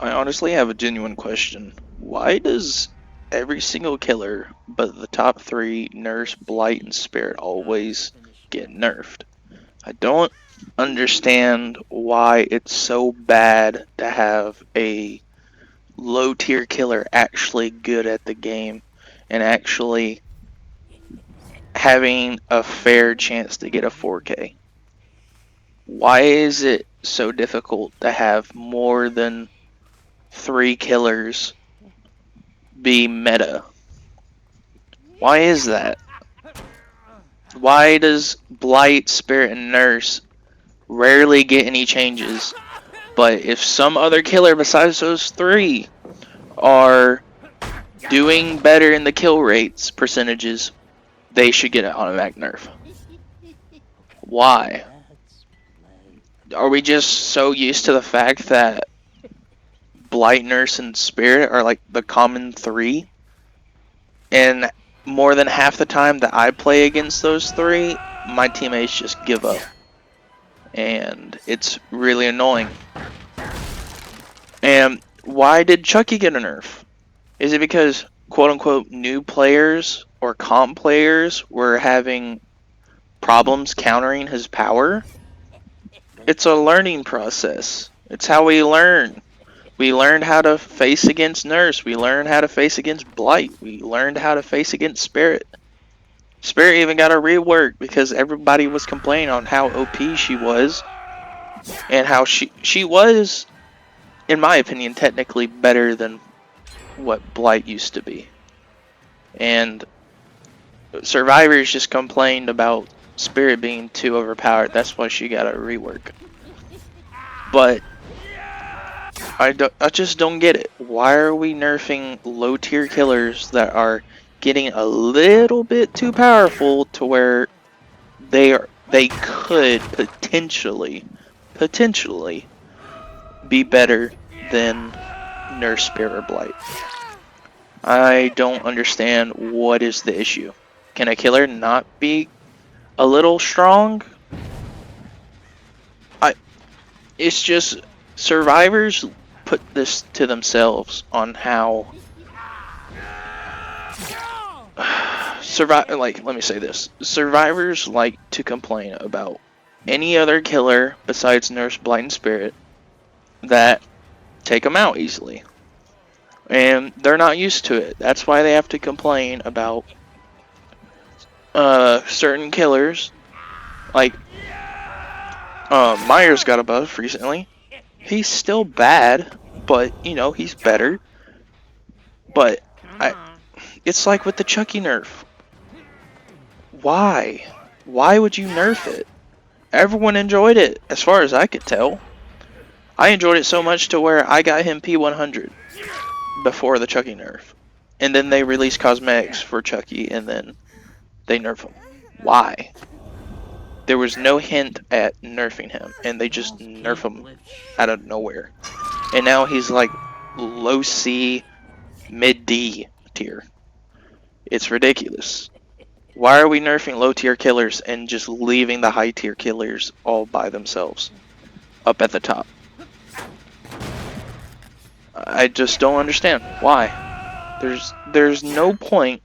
I honestly have a genuine question. Why does every single killer but the top three, Nurse, Blight, and Spirit always get nerfed? I don't understand why it's so bad to have a low tier killer actually good at the game and actually having a fair chance to get a 4K. Why is it so difficult to have more than three killers be meta? Why is that? Why does Blight, Spirit, and Nurse rarely get any changes? But if some other killer besides those three are doing better in the kill rates percentages, they should get an automatic nerf. Why? Are we just so used to the fact that Blight, Nurse, and Spirit are like the common three? And more than half the time that I play against those three, my teammates just give up. And it's really annoying. And why did Chucky get a nerf? Is it because quote unquote new players or comp players were having problems countering his power? It's a learning process. It's how we learn. We learned how to face against Nurse. We learned how to face against Blight. We learned how to face against Spirit. Spirit even got a rework because everybody was complaining on how OP she was. And how she was, in my opinion, technically better than what Blight used to be. And Survivors just complained about Spirit being too overpowered. That's why she got a rework. But I just don't get it. Why are we nerfing low tier killers that are getting a little bit too powerful to where they could potentially be better than Nurse, Spirit, or Blight? I don't understand what is the issue. Can a killer not be a little strong? It's just Survivors put this to themselves on how let me say this. Survivors like to complain about any other killer besides Nurse, Blight, and Spirit that take them out easily. And they're not used to it. That's why they have to complain about certain killers. Like, Myers got a buff recently. He's still bad, but, you know, he's better. But, it's like with the Chucky nerf. Why? Why would you nerf it? Everyone enjoyed it, as far as I could tell. I enjoyed it so much to where I got him P100 before the Chucky nerf. And then they released cosmetics for Chucky, and then they nerf him. Why? There was no hint at nerfing him, and they just nerf him out of nowhere. And now he's like low C, mid D tier. It's ridiculous. Why are we nerfing low tier killers and just leaving the high tier killers all by themselves up at the top? I just don't understand why. There's no point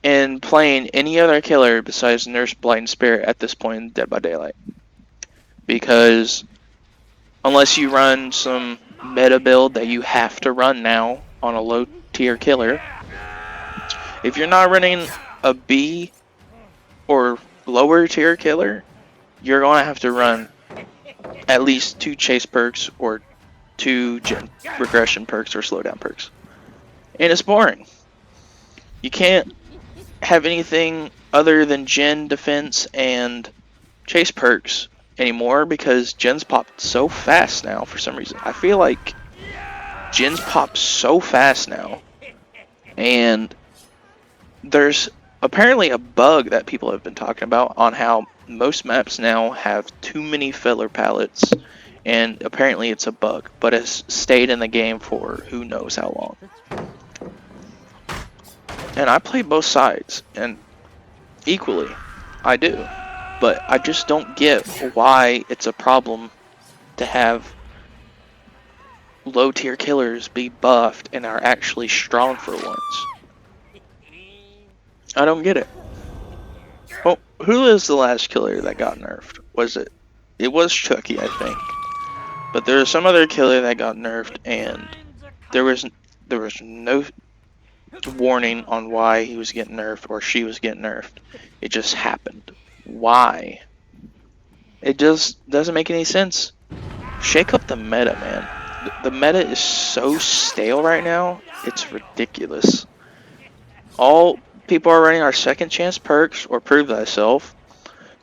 in playing any other killer besides Nurse, Blight, and Spirit at this point in Dead by Daylight. Because unless you run some meta build that you have to run now on a low tier killer, if you're not running a B or lower tier killer, you're going to have to run at least 2 chase perks or 2 regression perks or slowdown perks. And it's boring. You can't have anything other than gen, defense, and chase perks anymore because gens pop so fast now for some reason. I feel like gens pop so fast now. And there's apparently a bug that people have been talking about on how most maps now have too many filler palettes. And apparently it's a bug, but it's stayed in the game for who knows how long. And I play both sides, and equally, I do. But I just don't get why it's a problem to have low tier killers be buffed and are actually strong for once. I don't get it. Well, who is the last killer that got nerfed? Was it? It was Chucky, I think. But there was some other killer that got nerfed, and there was no warning on why he was getting nerfed or she was getting nerfed. It just happened. Why? It just doesn't make any sense. Shake up the meta, man. The meta is so stale right now. It's ridiculous. All people are running our second chance perks or prove thyself.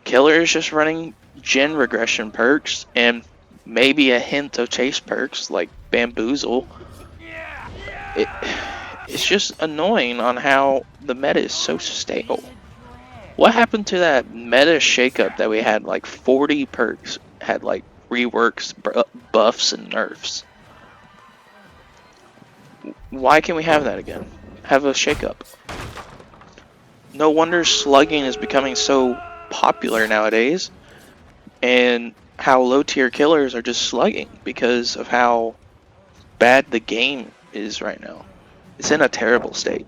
Killer is just running gen regression perks and maybe a hint of chase perks like bamboozle. It's just annoying on how the meta is so stale. What happened to that meta shakeup that we had like 40 perks had like reworks, buffs, and nerfs? Why can't we have that again? Have a shakeup. No wonder slugging is becoming so popular nowadays, and how low tier killers are just slugging because of how bad the game is right now. It's in a terrible state.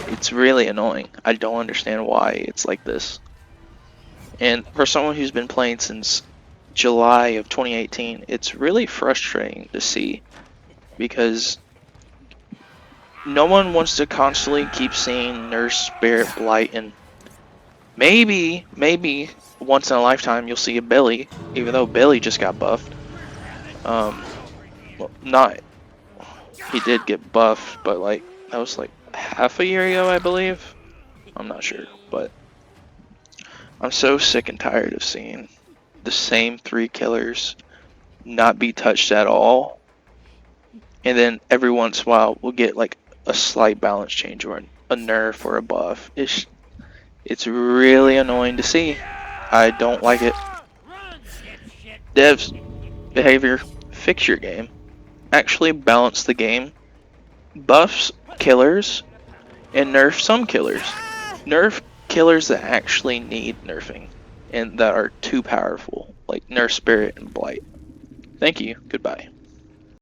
It's really annoying. I don't understand why it's like this. And for someone who's been playing since July of 2018, it's really frustrating to see because no one wants to constantly keep seeing Nurse, Spirit, Blight, and maybe once in a lifetime you'll see a Billy, even though Billy just got buffed. Well, not, he did get buffed, but like, that was like half a year ago, I believe. I'm not sure, but I'm so sick and tired of seeing the same 3 killers not be touched at all. And then every once in a while, we'll get like a slight balance change or a nerf or a buff. It's really annoying to see. I don't like it. Devs, behavior, fix your game. Actually balance the game. Buffs killers and nerf some killers. Nerf killers that actually need nerfing and that are too powerful, like Nurse Spirit and Blight. Thank you. Goodbye.